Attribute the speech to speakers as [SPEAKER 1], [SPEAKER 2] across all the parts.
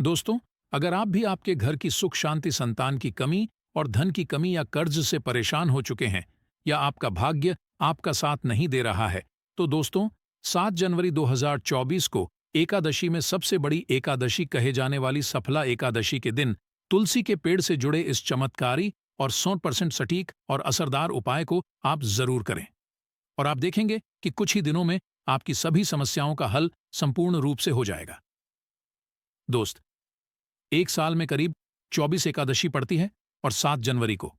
[SPEAKER 1] दोस्तों, अगर आप भी आपके घर की सुख शांति, संतान की कमी और धन की कमी या कर्ज से परेशान हो चुके हैं, या आपका भाग्य आपका साथ नहीं दे रहा है, तो दोस्तों, 7 जनवरी 2024 को एकादशी में सबसे बड़ी एकादशी कहे जाने वाली सफला एकादशी के दिन तुलसी के पेड़ से जुड़े इस चमत्कारी और 100% सटीक और असरदार उपाय को आप जरूर करें। और आप देखेंगे कि कुछ ही दिनों में आपकी सभी समस्याओं का हल संपूर्ण रूप से हो जाएगा। दोस्त, एक साल में करीब 24 एकादशी पड़ती है, और 7 जनवरी को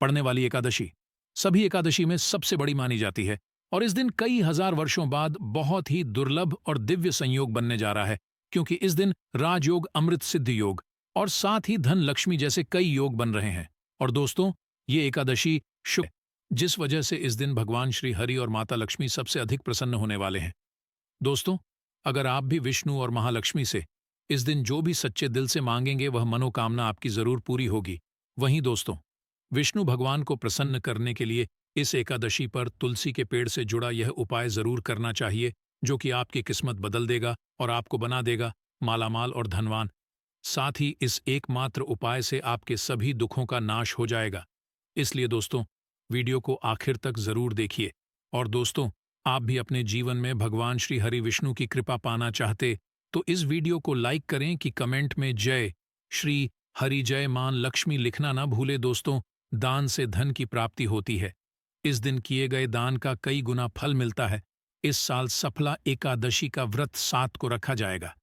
[SPEAKER 1] पड़ने वाली एकादशी सभी एकादशी में सबसे बड़ी मानी जाती है। और इस दिन कई हजार वर्षों बाद बहुत ही दुर्लभ और दिव्य संयोग बनने जा रहा है, क्योंकि इस दिन राजयोग, अमृत सिद्धि योग और साथ ही धन लक्ष्मी जैसे कई योग बन रहे हैं। और दोस्तों, ये एकादशी शुभ है, जिस वजह से इस दिन भगवान श्री हरि और माता लक्ष्मी सबसे अधिक प्रसन्न होने वाले हैं। दोस्तों, अगर आप भी विष्णु और महालक्ष्मी से इस दिन जो भी सच्चे दिल से मांगेंगे, वह मनोकामना आपकी जरूर पूरी होगी। वहीं दोस्तों, विष्णु भगवान को प्रसन्न करने के लिए इस एकादशी पर तुलसी के पेड़ से जुड़ा यह उपाय जरूर करना चाहिए, जो कि आपकी किस्मत बदल देगा और आपको बना देगा मालामाल और धनवान। साथ ही इस एकमात्र उपाय से आपके सभी दुखों का नाश हो जाएगा। इसलिए दोस्तों, वीडियो को आखिर तक जरूर देखिए। और दोस्तों, आप भी अपने जीवन में भगवान श्री हरि विष्णु की कृपा पाना चाहते तो इस वीडियो को लाइक करें कि कमेंट में जय श्री हरि जय मान लक्ष्मी लिखना ना भूले। दोस्तों, दान से धन की प्राप्ति होती है। इस दिन किए गए दान का कई गुना फल मिलता है। इस साल सफला एकादशी का व्रत 7 को रखा जाएगा।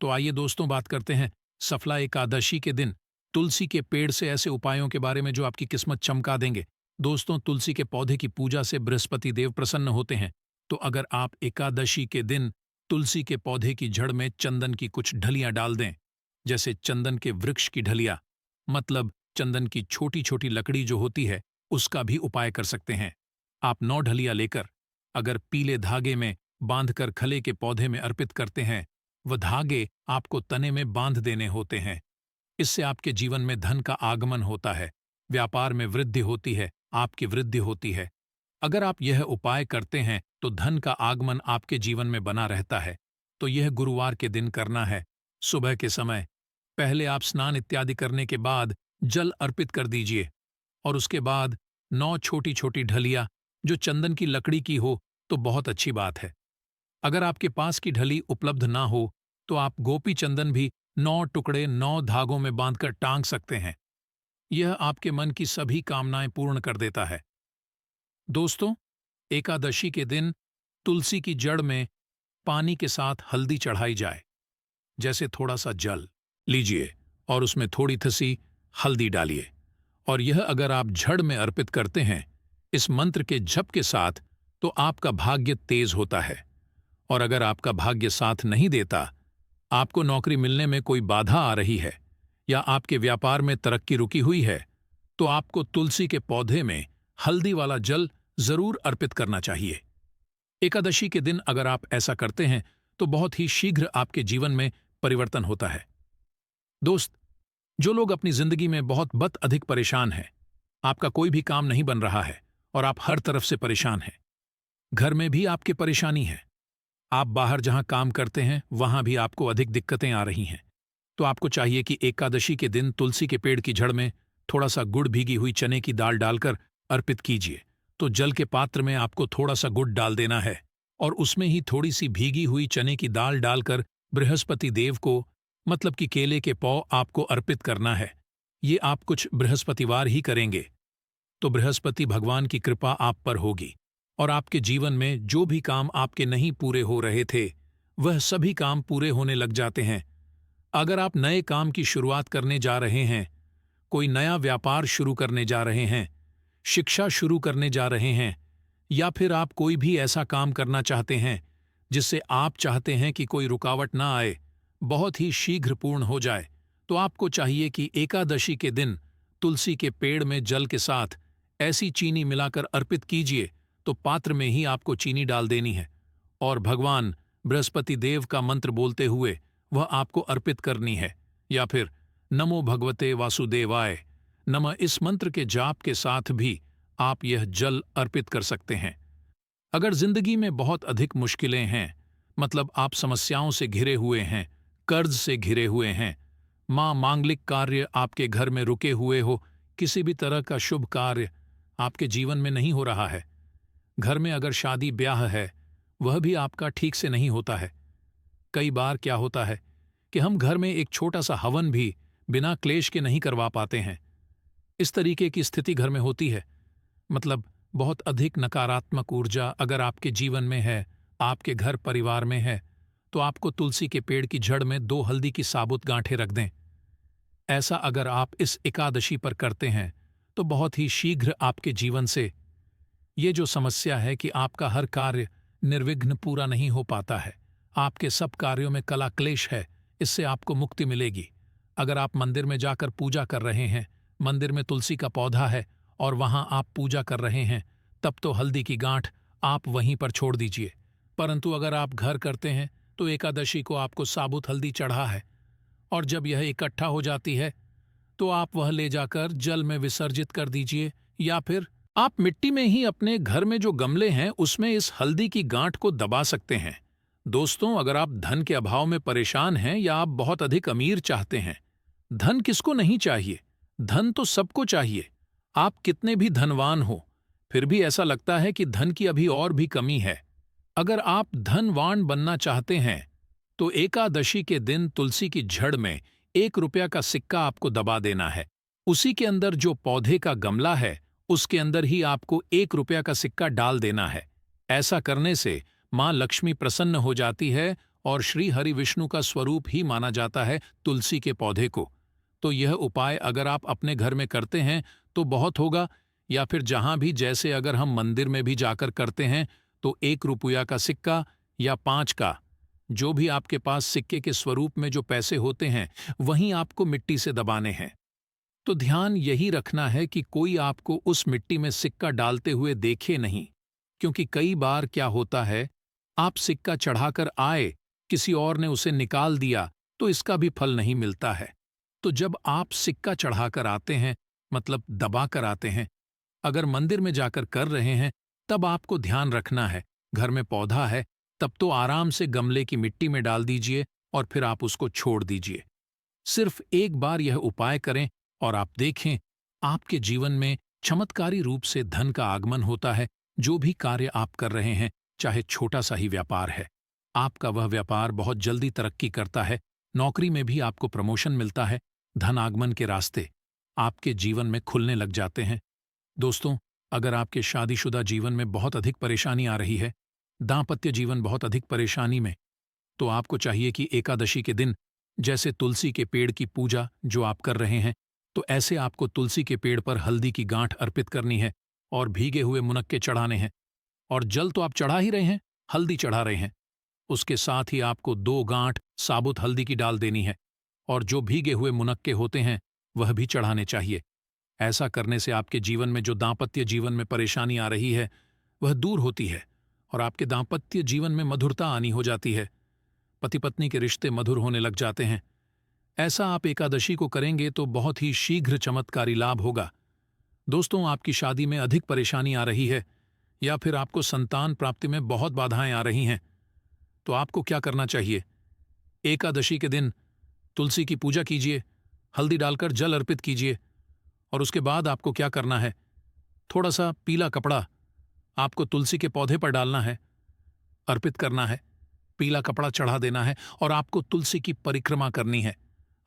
[SPEAKER 1] तो आइए दोस्तों, बात करते हैं सफला एकादशी के दिन तुलसी के पेड़ से ऐसे उपायों के बारे में जो आपकी किस्मत चमका देंगे। दोस्तों, तुलसी के पौधे की पूजा से बृहस्पति देव प्रसन्न होते हैं। तो अगर आप एकादशी के दिन तुलसी के पौधे की जड़ में चंदन की कुछ ढलियां डाल दें, जैसे चंदन के वृक्ष की ढलियां, मतलब चंदन की छोटी छोटी लकड़ी जो होती है, उसका भी उपाय कर सकते हैं। आप 9 ढलियां लेकर अगर पीले धागे में बांधकर खले के पौधे में अर्पित करते हैं, वह धागे आपको तने में बांध देने होते हैं। इससे आपके जीवन में धन का आगमन होता है, व्यापार में वृद्धि होती है, आपकी वृद्धि होती है। अगर आप यह उपाय करते हैं तो धन का आगमन आपके जीवन में बना रहता है। तो यह गुरुवार के दिन करना है। सुबह के समय पहले आप स्नान इत्यादि करने के बाद जल अर्पित कर दीजिए, और उसके बाद 9 छोटी छोटी ढलियां जो चंदन की लकड़ी की हो तो बहुत अच्छी बात है। अगर आपके पास की ढली उपलब्ध ना हो तो आप गोपी चंदन भी 9 टुकड़े 9 धागों में बांधकर टांग सकते हैं। यह आपके मन की सभी कामनाएं पूर्ण कर देता है। दोस्तों, एकादशी के दिन तुलसी की जड़ में पानी के साथ हल्दी चढ़ाई जाए। जैसे थोड़ा सा जल लीजिए और उसमें थोड़ी सी हल्दी डालिए, और यह अगर आप जड़ में अर्पित करते हैं इस मंत्र के जप के साथ, तो आपका भाग्य तेज होता है। और अगर आपका भाग्य साथ नहीं देता, आपको नौकरी मिलने में कोई बाधा आ रही है या आपके व्यापार में तरक्की रुकी हुई है, तो आपको तुलसी के पौधे में हल्दी वाला जल जरूर अर्पित करना चाहिए। एकादशी के दिन अगर आप ऐसा करते हैं तो बहुत ही शीघ्र आपके जीवन में परिवर्तन होता है। दोस्त, जो लोग अपनी जिंदगी में बहुत अधिक परेशान हैं, आपका कोई भी काम नहीं बन रहा है और आप हर तरफ से परेशान हैं, घर में भी आपकी परेशानी है, आप बाहर जहां काम करते हैं वहां भी आपको अधिक दिक्कतें आ रही हैं, तो आपको चाहिए कि एकादशी के दिन तुलसी के पेड़ की जड़ में थोड़ा सा गुड़, भीगी हुई चने की दाल डालकर अर्पित कीजिए। तो जल के पात्र में आपको थोड़ा सा गुड़ डाल देना है और उसमें ही थोड़ी सी भीगी हुई चने की दाल डालकर बृहस्पति देव को, मतलब कि केले के पौ, आपको अर्पित करना है। ये आप कुछ बृहस्पतिवार ही करेंगे तो बृहस्पति भगवान की कृपा आप पर होगी और आपके जीवन में जो भी काम आपके नहीं पूरे हो रहे थे, वह सभी काम पूरे होने लग जाते हैं। अगर आप नए काम की शुरुआत करने जा रहे हैं, कोई नया व्यापार शुरू करने जा रहे हैं, शिक्षा शुरू करने जा रहे हैं, या फिर आप कोई भी ऐसा काम करना चाहते हैं जिससे आप चाहते हैं कि कोई रुकावट ना आए, बहुत ही शीघ्र पूर्ण हो जाए, तो आपको चाहिए कि एकादशी के दिन तुलसी के पेड़ में जल के साथ ऐसी चीनी मिलाकर अर्पित कीजिए। तो पात्र में ही आपको चीनी डाल देनी है और भगवान बृहस्पति देव का मंत्र बोलते हुए वह आपको अर्पित करनी है, या फिर नमो भगवते वासुदेवाय नमः, इस मंत्र के जाप के साथ भी आप यह जल अर्पित कर सकते हैं। अगर जिंदगी में बहुत अधिक मुश्किलें हैं, मतलब आप समस्याओं से घिरे हुए हैं, कर्ज से घिरे हुए हैं, माँ मांगलिक कार्य आपके घर में रुके हुए हो, किसी भी तरह का शुभ कार्य आपके जीवन में नहीं हो रहा है। घर में अगर शादी ब्याह है, वह भी आपका ठीक से नहीं होता है। कई बार क्या होता है कि हम घर में एक छोटा सा हवन भी बिना क्लेश के नहीं करवा पाते हैं। इस तरीके की स्थिति घर में होती है, मतलब बहुत अधिक नकारात्मक ऊर्जा अगर आपके जीवन में है, आपके घर परिवार में है, तो आपको तुलसी के पेड़ की जड़ में 2 हल्दी की साबुत गांठें रख दें। ऐसा अगर आप इस एकादशी पर करते हैं तो बहुत ही शीघ्र आपके जीवन से ये जो समस्या है कि आपका हर कार्य निर्विघ्न पूरा नहीं हो पाता है, आपके सब कार्यों में कला क्लेश है, इससे आपको मुक्ति मिलेगी। अगर आप मंदिर में जाकर पूजा कर रहे हैं, मंदिर में तुलसी का पौधा है और वहां आप पूजा कर रहे हैं, तब तो हल्दी की गांठ आप वहीं पर छोड़ दीजिए। परंतु अगर आप घर करते हैं तो एकादशी को आपको साबुत हल्दी चढ़ा है, और जब यह इकट्ठा हो जाती है तो आप वह ले जाकर जल में विसर्जित कर दीजिए, या फिर आप मिट्टी में ही अपने घर में जो गमले हैं उसमें इस हल्दी की गांठ को दबा सकते हैं। दोस्तों, अगर आप धन के अभाव में परेशान हैं या आप बहुत अधिक अमीर चाहते हैं, धन किसको नहीं चाहिए, धन तो सबको चाहिए। आप कितने भी धनवान हो, फिर भी ऐसा लगता है कि धन की अभी और भी कमी है। अगर आप धनवान बनना चाहते हैं तो एकादशी के दिन तुलसी की जड़ में 1 रुपया का सिक्का आपको दबा देना है। उसी के अंदर जो पौधे का गमला है उसके अंदर ही आपको 1 रुपया का सिक्का डाल देना है। ऐसा करने से मां लक्ष्मी प्रसन्न हो जाती है और श्री हरि विष्णु का स्वरूप ही माना जाता है तुलसी के पौधे को। तो यह उपाय अगर आप अपने घर में करते हैं तो बहुत होगा, या फिर जहां भी, जैसे अगर हम मंदिर में भी जाकर करते हैं तो 1 रुपया का सिक्का या 5 का, जो भी आपके पास सिक्के के स्वरूप में जो पैसे होते हैं वहीं आपको मिट्टी से दबाने हैं। तो ध्यान यही रखना है कि कोई आपको उस मिट्टी में सिक्का डालते हुए देखे नहीं, क्योंकि कई बार क्या होता है, आप सिक्का चढ़ाकर आए, किसी और ने उसे निकाल दिया तो इसका भी फल नहीं मिलता है। तो जब आप सिक्का चढ़ाकर आते हैं, मतलब दबा कर आते हैं, अगर मंदिर में जाकर कर रहे हैं, तब आपको ध्यान रखना है, घर में पौधा है तब तो आराम से गमले की मिट्टी में डाल दीजिए और फिर आप उसको छोड़ दीजिए। सिर्फ एक बार यह उपाय करें और आप देखें, आपके जीवन में चमत्कारी रूप से धन का आगमन होता है। जो भी कार्य आप कर रहे हैं, चाहे छोटा सा ही व्यापार है, आपका वह व्यापार बहुत जल्दी तरक्की करता है। नौकरी में भी आपको प्रमोशन मिलता है। धन आगमन के रास्ते आपके जीवन में खुलने लग जाते हैं। दोस्तों, अगर आपके शादीशुदा जीवन में बहुत अधिक परेशानी आ रही है, दांपत्य जीवन बहुत अधिक परेशानी में, तो आपको चाहिए कि एकादशी के दिन जैसे तुलसी के पेड़ की पूजा जो आप कर रहे हैं, तो ऐसे आपको तुलसी के पेड़ पर हल्दी की गांठ अर्पित करनी है और भीगे हुए मुनक्के चढ़ाने हैं। और जल तो आप चढ़ा ही रहे हैं, हल्दी चढ़ा रहे हैं, उसके साथ ही आपको 2 गांठ साबुत हल्दी की डाल देनी है, और जो भीगे हुए मुनक्के होते हैं वह भी चढ़ाने चाहिए। ऐसा करने से आपके जीवन में जो दांपत्य जीवन में परेशानी आ रही है वह दूर होती है और आपके दांपत्य जीवन में मधुरता आनी हो जाती है। पति पत्नी के रिश्ते मधुर होने लग जाते हैं। ऐसा आप एकादशी को करेंगे तो बहुत ही शीघ्र चमत्कारी लाभ होगा। दोस्तों, आपकी शादी में अधिक परेशानी आ रही है या फिर आपको संतान प्राप्ति में बहुत बाधाएं आ रही हैं, तो आपको क्या करना चाहिए? एकादशी के दिन तुलसी की पूजा कीजिए, हल्दी डालकर जल अर्पित कीजिए, और उसके बाद आपको क्या करना है, थोड़ा सा पीला कपड़ा आपको तुलसी के पौधे पर डालना है, अर्पित करना है, पीला कपड़ा चढ़ा देना है, और आपको तुलसी की परिक्रमा करनी है।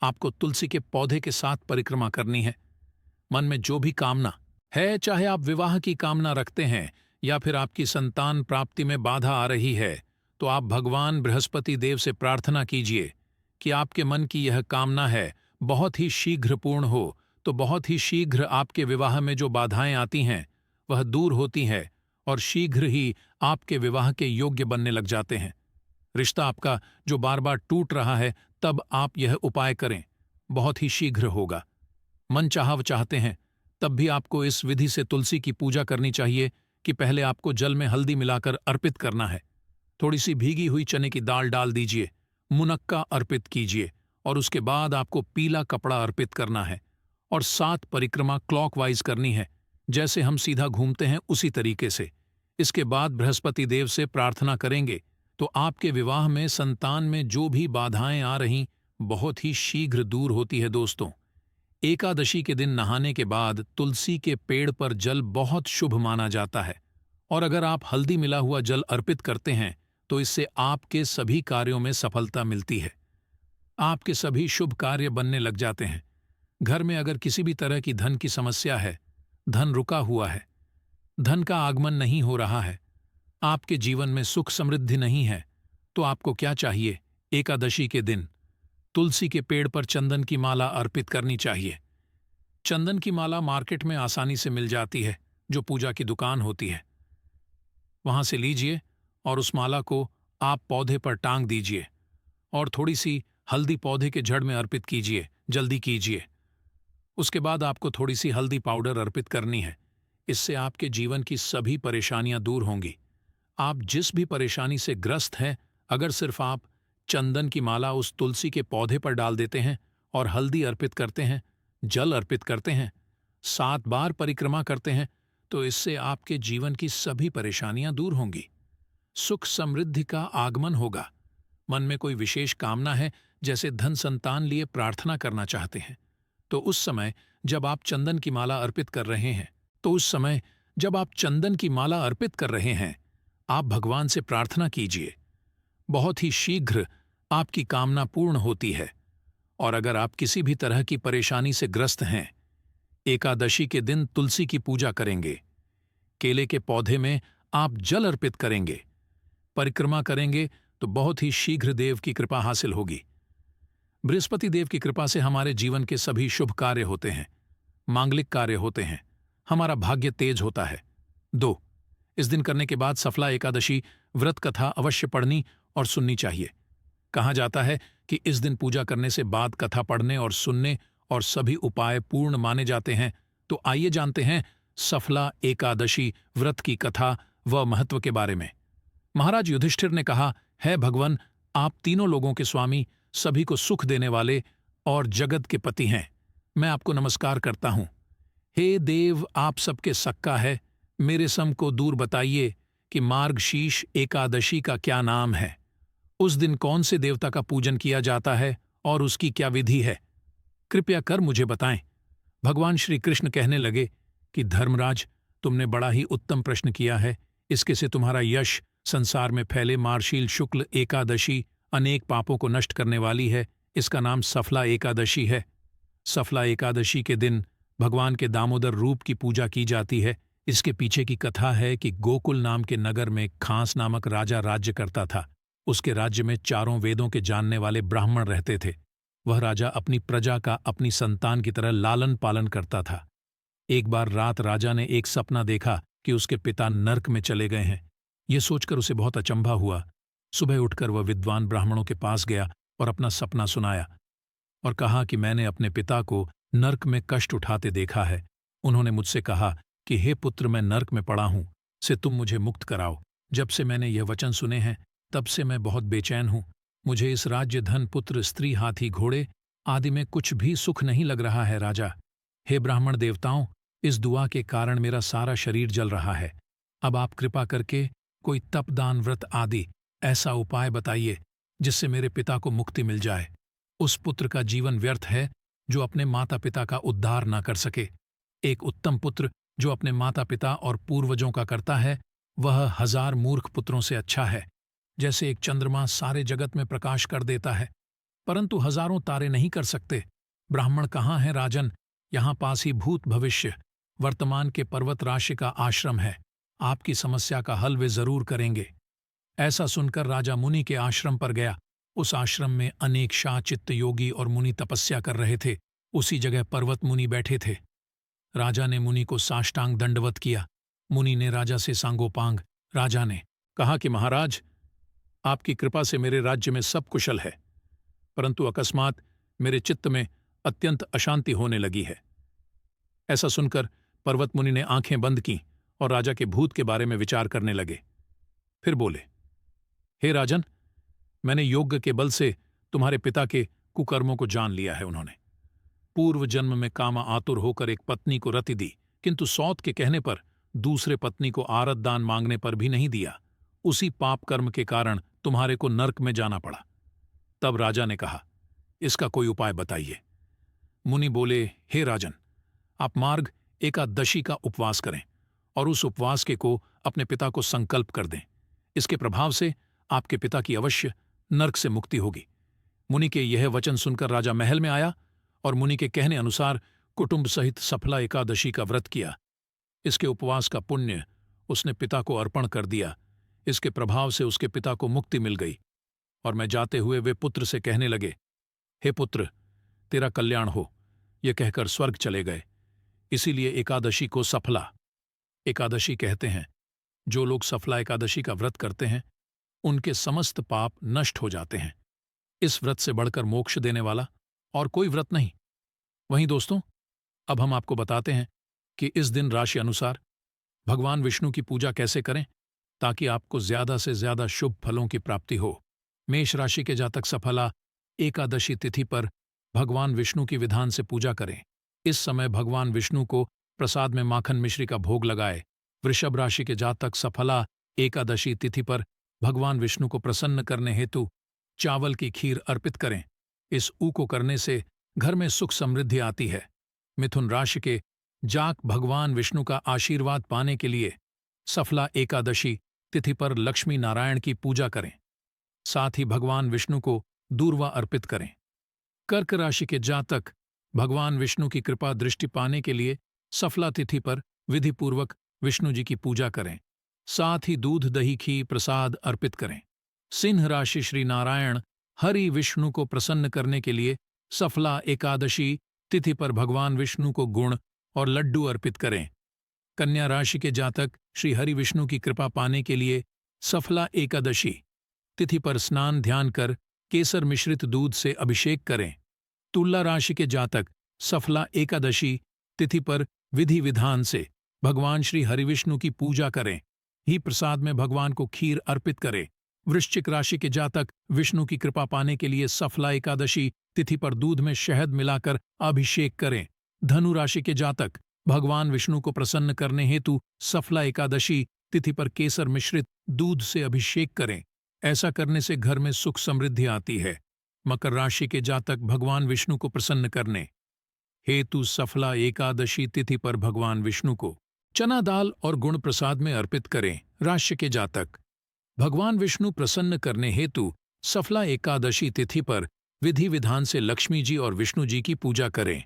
[SPEAKER 1] आपको तुलसी के पौधे के साथ परिक्रमा करनी है। मन में जो भी कामना है, चाहे आप विवाह की कामना रखते हैं या फिर आपकी संतान प्राप्ति में बाधा आ रही है, तो आप भगवान बृहस्पति देव से प्रार्थना कीजिए कि आपके मन की यह कामना है बहुत ही शीघ्र पूर्ण हो। तो बहुत ही शीघ्र आपके विवाह में जो बाधाएं आती हैं वह दूर होती है और शीघ्र ही आपके विवाह के योग्य बनने लग जाते हैं। रिश्ता आपका जो बार बार टूट रहा है, तब आप यह उपाय करें, बहुत ही शीघ्र होगा। मन चाहव चाहते हैं, तब भी आपको इस विधि से तुलसी की पूजा करनी चाहिए कि पहले आपको जल में हल्दी मिलाकर अर्पित करना है, थोड़ी सी भीगी हुई चने की दाल डाल दीजिए, मुनक्का अर्पित कीजिए, और उसके बाद आपको पीला कपड़ा अर्पित करना है और 7 परिक्रमा क्लॉकवाइज करनी है, जैसे हम सीधा घूमते हैं उसी तरीके से। इसके बाद बृहस्पति देव से प्रार्थना करेंगे तो आपके विवाह में, संतान में जो भी बाधाएं आ रहीं बहुत ही शीघ्र दूर होती है दोस्तों। एकादशी के दिन नहाने के बाद तुलसी के पेड़ पर जल बहुत शुभ माना जाता है, और अगर आप हल्दी मिला हुआ जल अर्पित करते हैं तो इससे आपके सभी कार्यों में सफलता मिलती है। आपके सभी शुभ कार्य बनने लग जाते हैं। घर में अगर किसी भी तरह की धन की समस्या है, धन रुका हुआ है, धन का आगमन नहीं हो रहा है, आपके जीवन में सुख समृद्धि नहीं है, तो आपको क्या चाहिए? एकादशी के दिन तुलसी के पेड़ पर चंदन की माला अर्पित करनी चाहिए। चंदन की माला मार्केट में आसानी से मिल जाती है, जो पूजा की दुकान होती है, वहां से लीजिए और उस माला को आप पौधे पर टांग दीजिए और थोड़ी सी हल्दी पौधे के जड़ में अर्पित कीजिए। जल्दी कीजिए। उसके बाद आपको थोड़ी सी हल्दी पाउडर अर्पित करनी है। इससे आपके जीवन की सभी परेशानियां दूर होंगी। आप जिस भी परेशानी से ग्रस्त हैं, अगर सिर्फ आप चंदन की माला उस तुलसी के पौधे पर डाल देते हैं और हल्दी अर्पित करते हैं, जल अर्पित करते हैं, 7 बार परिक्रमा करते हैं, तो इससे आपके जीवन की सभी परेशानियां दूर होंगी। सुख समृद्धि का आगमन होगा। मन में कोई विशेष कामना है, जैसे धन संतान लिए प्रार्थना करना चाहते हैं, तो उस समय जब आप चंदन की माला अर्पित कर रहे हैं आप भगवान से प्रार्थना कीजिए। बहुत ही शीघ्र आपकी कामना पूर्ण होती है। और अगर आप किसी भी तरह की परेशानी से ग्रस्त हैं, एकादशी के दिन तुलसी की पूजा करेंगे, केले के पौधे में आप जल अर्पित करेंगे, परिक्रमा करेंगे, तो बहुत ही शीघ्र देव की कृपा हासिल होगी। बृहस्पति देव की कृपा से हमारे जीवन के सभी शुभ कार्य होते हैं, मांगलिक कार्य होते हैं, हमारा भाग्य तेज होता है। 2, इस दिन करने के बाद सफला एकादशी व्रत कथा अवश्य पढ़नी और सुननी चाहिए। कहा जाता है कि इस दिन पूजा करने से बाद कथा पढ़ने और सुनने और सभी उपाय पूर्ण माने जाते हैं। तो आइए जानते हैं सफला एकादशी व्रत की कथा व महत्व के बारे में। महाराज युधिष्ठिर ने कहा, है भगवान, आप तीनों लोगों के स्वामी, सभी को सुख देने वाले और जगत के पति हैं। मैं आपको नमस्कार करता हूं। हे देव, आप सबके सक्का है, मेरे सम को दूर बताइए कि मार्गशीर्ष एकादशी का क्या नाम है। उस दिन कौन से देवता का पूजन किया जाता है और उसकी क्या विधि है? कृपया कर मुझे बताएं। भगवान श्री कृष्ण कहने लगे कि धर्मराज, तुमने बड़ा ही उत्तम प्रश्न किया है। इसके से तुम्हारा यश संसार में फैले। मार्गशीर्ष शुक्ल एकादशी अनेक पापों को नष्ट करने वाली है। इसका नाम सफला एकादशी है। सफला एकादशी के दिन भगवान के दामोदर रूप की पूजा की जाती है। इसके पीछे की कथा है कि गोकुल नाम के नगर में खांस नामक राजा राज्य करता था। उसके राज्य में चारों वेदों के जानने वाले ब्राह्मण रहते थे। वह राजा अपनी प्रजा का अपनी संतान की तरह लालन पालन करता था। एक बार रात राजा ने एक सपना देखा कि उसके पिता नर्क में चले गए हैं। यह सोचकर उसे बहुत अचंभा हुआ। सुबह उठकर वह विद्वान ब्राह्मणों के पास गया और अपना सपना सुनाया और कहा कि मैंने अपने पिता को नर्क में कष्ट उठाते देखा है। उन्होंने मुझसे कहा कि हे पुत्र, मैं नर्क में पड़ा हूं, से तुम मुझे मुक्त कराओ। जब से मैंने यह वचन सुने हैं, तब से मैं बहुत बेचैन हूं। मुझे इस राज्य, धन, पुत्र, स्त्री, हाथी, घोड़े आदि में कुछ भी सुख नहीं लग रहा है राजा। हे ब्राह्मण देवताओं, इस दुआ के कारण मेरा सारा शरीर जल रहा है। अब आप कृपा करके कोई तप, दान, व्रत आदि ऐसा उपाय बताइए जिससे मेरे पिता को मुक्ति मिल जाए। उस पुत्र का जीवन व्यर्थ है जो अपने माता पिता का उद्धार ना कर सके। एक उत्तम पुत्र जो अपने माता पिता और पूर्वजों का करता है, वह 1000 मूर्ख पुत्रों से अच्छा है। जैसे एक चंद्रमा सारे जगत में प्रकाश कर देता है, परंतु हजारों तारे नहीं कर सकते। ब्राह्मण कहाँ हैं राजन? यहाँ पास ही भूत, भविष्य, वर्तमान के पर्वत राशि का आश्रम है। आपकी समस्या का हल वे जरूर करेंगे। ऐसा सुनकर राजा मुनि के आश्रम पर गया। उस आश्रम में अनेक शाचित्त योगी और मुनि तपस्या कर रहे थे। उसी जगह पर्वत मुनि बैठे थे। राजा ने मुनि को साष्टांग दंडवत किया। मुनि ने राजा से सांगोपांग। राजा ने कहा कि महाराज, आपकी कृपा से मेरे राज्य में सब कुशल है, परंतु अकस्मात मेरे चित्त में अत्यंत अशांति होने लगी है। ऐसा सुनकर पर्वत मुनि ने आंखें बंद की और राजा के भूत के बारे में विचार करने लगे। फिर बोले, हे राजन, मैंने योग के बल से तुम्हारे पिता के कुकर्मों को जान लिया है। उन्होंने पूर्व जन्म में कामा आतुर होकर एक पत्नी को रति दी, किंतु सौत के कहने पर दूसरे पत्नी को आरत दान मांगने पर भी नहीं दिया। उसी पाप कर्म के कारण तुम्हारे को नर्क में जाना पड़ा। तब राजा ने कहा, इसका कोई उपाय बताइए। मुनि बोले, हे राजन, आप मार्ग एकादशी का उपवास करें और उस उपवास के को अपने पिता को संकल्प कर दें। इसके प्रभाव से आपके पिता की अवश्य नरक से मुक्ति होगी। मुनि के यह वचन सुनकर राजा महल में आया और मुनि के कहने अनुसार कुटुंब सहित सफला एकादशी का व्रत किया। इसके उपवास का पुण्य उसने पिता को अर्पण कर दिया। इसके प्रभाव से उसके पिता को मुक्ति मिल गई और मैं जाते हुए वे पुत्र से कहने लगे, हे पुत्र, तेरा कल्याण हो। ये कहकर स्वर्ग चले गए। इसीलिए एकादशी को सफला एकादशी कहते हैं। जो लोग सफला एकादशी का व्रत करते हैं उनके समस्त पाप नष्ट हो जाते हैं। इस व्रत से बढ़कर मोक्ष देने वाला और कोई व्रत नहीं। वहीं दोस्तों, अब हम आपको बताते हैं कि इस दिन राशि अनुसार भगवान विष्णु की पूजा कैसे करें ताकि आपको ज्यादा से ज्यादा शुभ फलों की प्राप्ति हो। मेष राशि के जातक सफला एकादशी तिथि पर भगवान विष्णु की विधान से पूजा करें। इस समय भगवान विष्णु को प्रसाद में माखन मिश्री का भोग लगाए। वृषभ राशि के जातक सफला एकादशी तिथि पर भगवान विष्णु को प्रसन्न करने हेतु चावल की खीर अर्पित करें। इस ऊ को करने से घर में सुख समृद्धि आती है। मिथुन राशि के जातक भगवान विष्णु का आशीर्वाद पाने के लिए सफला एकादशी तिथि पर लक्ष्मी नारायण की पूजा करें। साथ ही भगवान विष्णु को दूर्वा अर्पित करें। कर्क राशि के जातक भगवान विष्णु की कृपा दृष्टि पाने के लिए सफला तिथि पर विधिपूर्वक विष्णु जी की पूजा करें। साथ ही दूध दही घी प्रसाद अर्पित करें। सिंह राशि श्री नारायण हरि विष्णु को प्रसन्न करने के लिए सफला एकादशी तिथि पर भगवान विष्णु को गुण और लड्डू अर्पित करें। कन्या राशि के जातक श्री हरि विष्णु की कृपा पाने के लिए सफला एकादशी तिथि पर स्नान ध्यान कर केसर मिश्रित दूध से अभिषेक करें। तुला राशि के जातक सफला एकादशी तिथि पर विधि विधान से भगवान श्री हरिविष्णु की पूजा करें। ही प्रसाद में भगवान को खीर अर्पित करें। वृश्चिक राशि के जातक विष्णु की कृपा पाने के लिए सफला एकादशी तिथि पर दूध में शहद मिलाकर अभिषेक करें। धनु राशि के जातक भगवान विष्णु को प्रसन्न करने हेतु सफला एकादशी तिथि पर केसर मिश्रित दूध से अभिषेक करें। ऐसा करने से घर में सुख समृद्धि आती है। मकर राशि के जातक भगवान विष्णु को प्रसन्न करने हेतु सफला एकादशी तिथि पर भगवान विष्णु को चना दाल और गुण प्रसाद में अर्पित करें। राशि के जातक भगवान विष्णु प्रसन्न करने हेतु सफला एकादशी तिथि पर विधि विधान से लक्ष्मी जी और विष्णु जी की पूजा करें।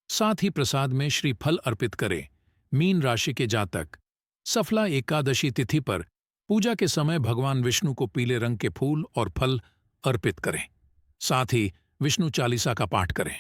[SPEAKER 1] साथ ही प्रसाद में श्रीफल अर्पित करें। मीन राशि के जातक सफला एकादशी तिथि पर पूजा के समय भगवान विष्णु को पीले रंग के फूल और फल अर्पित करें। साथ ही विष्णु चालीसा का पाठ करें।